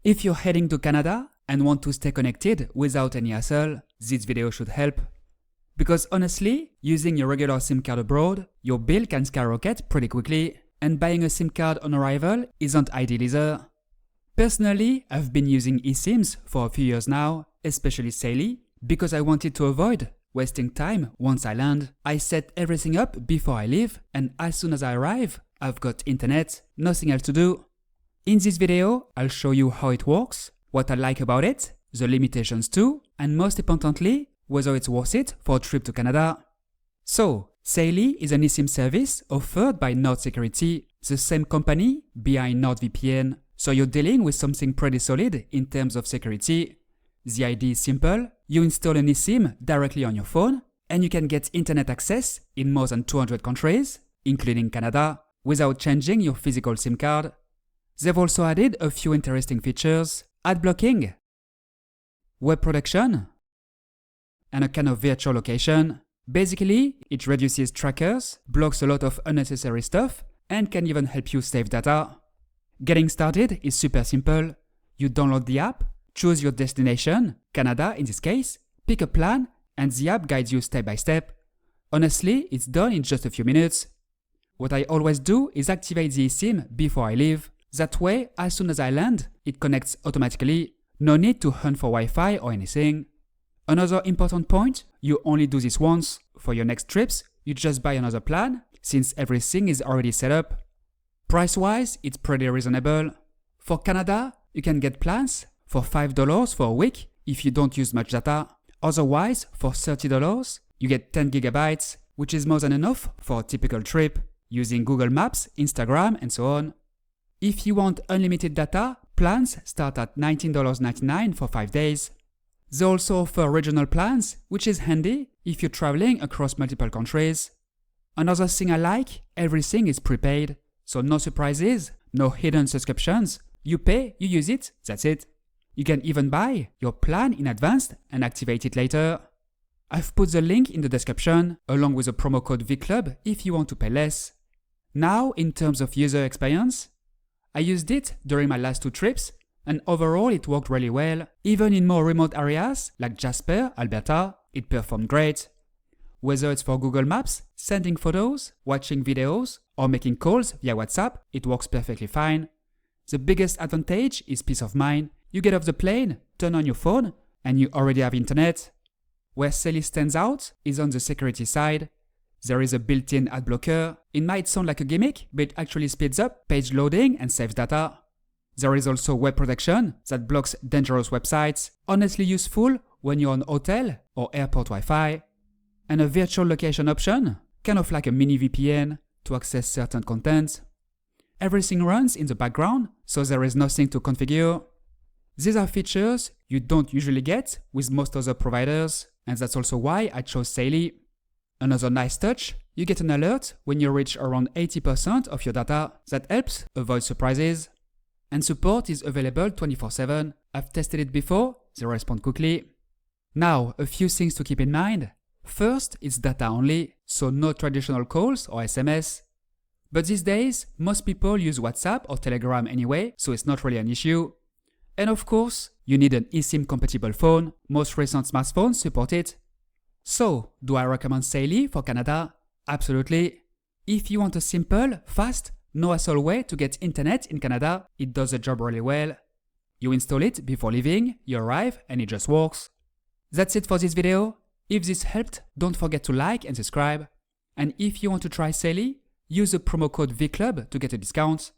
If you're heading to Canada and want to stay connected without any hassle, this video should help. Because honestly, using your regular SIM card abroad, your bill can skyrocket pretty quickly, and buying a SIM card on arrival isn't ideal either. Personally, I've been using eSIMs for a few years now, especially Saily, because I wanted to avoid wasting time once I land. I set everything up before I leave, and as soon as I arrive, I've got internet, nothing else to do. In this video, I'll show you how it works, what I like about it, the limitations too, and most importantly, whether it's worth it for a trip to Canada. So, Saily is an eSIM service offered by Nord Security, the same company behind NordVPN, so you're dealing with something pretty solid in terms of security. The idea is simple, you install an eSIM directly on your phone, and you can get internet access in more than 200 countries, including Canada, without changing your physical SIM card. They've also added a few interesting features: ad blocking, web protection, and a kind of virtual location. Basically, it reduces trackers, blocks a lot of unnecessary stuff, and can even help you save data. Getting started is super simple. You download the app, choose your destination, Canada in this case, pick a plan, and the app guides you step by step. Honestly, it's done in just a few minutes. What I always do is activate the eSIM before I leave. That way, as soon as I land, it connects automatically. No need to hunt for Wi-Fi or anything. Another important point, you only do this once. For your next trips, you just buy another plan, since everything is already set up. Price-wise, it's pretty reasonable. For Canada, you can get plans for $5 for a week if you don't use much data. Otherwise, for $30, you get 10 gigabytes, which is more than enough for a typical trip, using Google Maps, Instagram, and so on. If you want unlimited data, plans start at $19.99 for 5 days. They also offer regional plans, which is handy if you're traveling across multiple countries. Another thing I like, everything is prepaid, so no surprises, no hidden subscriptions. You pay, you use it, that's it. You can even buy your plan in advance and activate it later. I've put the link in the description, along with a promo code VCLUB if you want to pay less. Now, in terms of user experience, I used it during my last 2 trips, and overall it worked really well. Even in more remote areas, like Jasper, Alberta, it performed great. Whether it's for Google Maps, sending photos, watching videos, or making calls via WhatsApp, it works perfectly fine. The biggest advantage is peace of mind. You get off the plane, turn on your phone, and you already have internet. Where Saily stands out is on the security side. There is a built-in ad blocker. It might sound like a gimmick, but it actually speeds up page loading and saves data. There is also web protection that blocks dangerous websites, honestly useful when you're on hotel or airport Wi-Fi. And a virtual location option, kind of like a mini VPN to access certain content. Everything runs in the background, so there is nothing to configure. These are features you don't usually get with most other providers, and that's also why I chose Saily. Another nice touch, you get an alert when you reach around 80% of your data. That helps avoid surprises. And support is available 24/7. I've tested it before, they respond quickly. Now, a few things to keep in mind. First, it's data only, so no traditional calls or SMS. But these days, most people use WhatsApp or Telegram anyway, so it's not really an issue. And of course, you need an eSIM compatible phone. Most recent smartphones support it. So, do I recommend Saily for Canada? Absolutely. If you want a simple, fast, no hassle way to get internet in Canada, it does the job really well. You install it before leaving, you arrive, and it just works. That's it for this video. If this helped, don't forget to like and subscribe. And if you want to try Saily, use the promo code VCLUB to get a discount.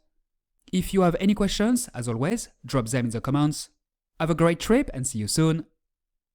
If you have any questions, as always, drop them in the comments. Have a great trip and see you soon.